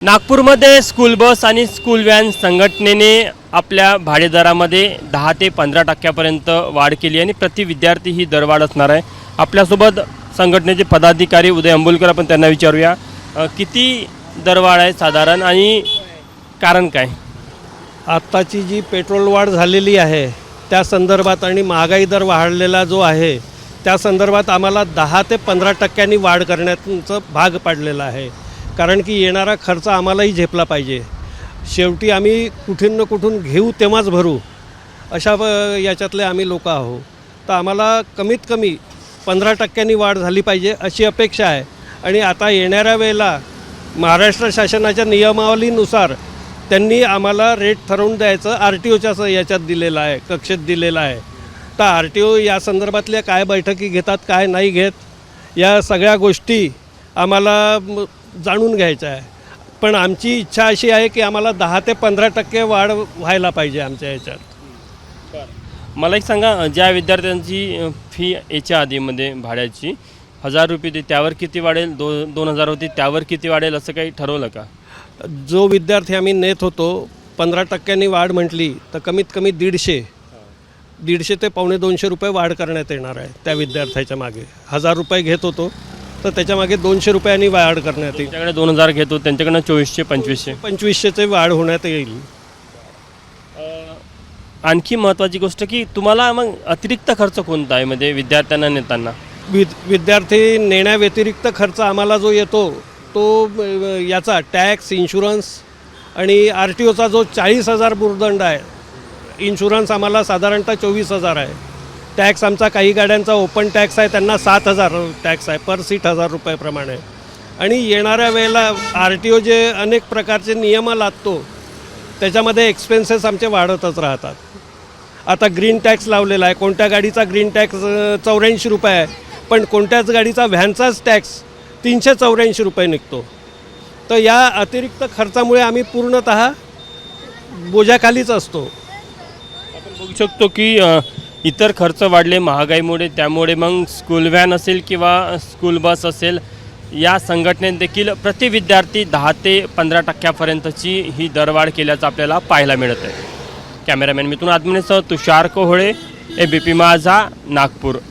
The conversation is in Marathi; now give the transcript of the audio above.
नागपूरमध्ये स्कूल बस आणि स्कूल व्हॅन संघटनेने आपल्या भाडेदरामध्ये 10 ते 15% वाढ केली आणि प्रति विद्यार्थी ही दरवाढ असणार आहे। आपल्यासोबत संघटनेचे पदाधिकारी उदय अंबुलकर, आपण त्यांना विचारूया किती दरवाढ आहे साधारण आणि कारण काय। आत्ताची जी पेट्रोल वाढ झालेली आहे त्या संदर्भात आणि महागाई दर वाढलेला जो आहे त्या संदर्भात आम्हाला 10 ते 15% वाढ करण्याचं भाग पाडलेला आहे। कारण की येणारा खर्च आम्हालाही झेपला पाहिजे। शेवटी आम्ही कुठून न कुठून घेऊ तेव्हाच भरू अशा याच्यातले आम्ही लोक आहोत। तर आम्हाला कमीत कमी 15% वाढ झाली पाहिजे अशी अपेक्षा आहे। आणि आता येणाऱ्या वेळेला महाराष्ट्र शासनाच्या नियमावलीनुसार त्यांनी आम्हाला रेट ठरवून द्यायचं RTOच्या याच्यात दिलेलं आहे, कक्षेत दिलेलं आहे। तर RTO या संदर्भातल्या काय बैठकी घेतात काय नाही घेत या सगळ्या गोष्टी आम्हाला जाणून घ्यायचं आहे। पण आमची इच्छा अशी आहे की आम्हाला 10 ते 15% वाढ व्हायला पाहिजे आमच्या याच्यात। मला एक सांगा, ज्या विद्यार्थ्यांची फी याच्या आधीमध्ये भाड्याची 1000 रुपये होती त्यावर किती वाढेल, 2000 होती त्यावर किती वाढेल, असं काही ठरवलं का? जो विद्यार्थी आम्ही नेत होतो 15% वाढ म्हटली तर कमीत कमी 150 ते पावणे 200 रुपये वाढ करण्यात येणार आहे। त्या विद्यार्थ्याच्या मागे 1000 रुपये घेत होतो तर त्याच्यामागे 200 रुपयांनी वाढ करण्यात येईल। त्यांच्याकडे 2000 घेतो त्यांच्याकडनं 2400 2500चे वाढ होण्यात येईल। आणखी महत्त्वाची गोष्ट की तुम्हाला मग अतिरिक्त खर्च कोणता आहे म्हणजे विद्यार्थ्यांना नेताना? विद्यार्थी नेण्याव्यतिरिक्त खर्च आम्हाला जो येतो तो याचा टॅक्स, इन्शुरन्स आणि RTOचा जो 40,000 भुर्दंड आहे, इन्शुरन्स आम्हाला साधारणतः 24,000 आहे। टॅक्स आमचा काही गाड्यांचा ओपन टॅक्स आहे, त्यांना 7,000 टॅक्स आहे पर सीट 1000 रुपयाप्रमाणे। आणि येणाऱ्या वेळेला RTO जे अनेक प्रकारचे नियम लादतो त्याच्यामध्ये एक्सपेन्सेस आमचे वाढतच राहतात। आता ग्रीन टॅक्स लावलेला आहे, कोणत्या गाडीचा ग्रीन टॅक्स 84 रुपये आहे, पण कोणत्याच गाडीचा व्हॅनचाच टॅक्स 384 रुपये निघतो। तर या अतिरिक्त खर्चामुळे आम्ही पूर्णतः बोजाखालीच असतो। आपण बघू शकतो की इतर खर्च वाढले महागाईमुळे, त्यामुळे मग स्कूल व्हॅन असेल किंवा स्कूल बस असेल या संघटनेने देखील प्रति विद्यार्थी 10 ते 15%पर्यंतची ही दरवाढ केल्याचं आपल्याला पाहायला मिळत आहे। कॅमेरामॅन मिथुन आदमनेसह तुषार कोहळे, ABP माझा, नागपूर।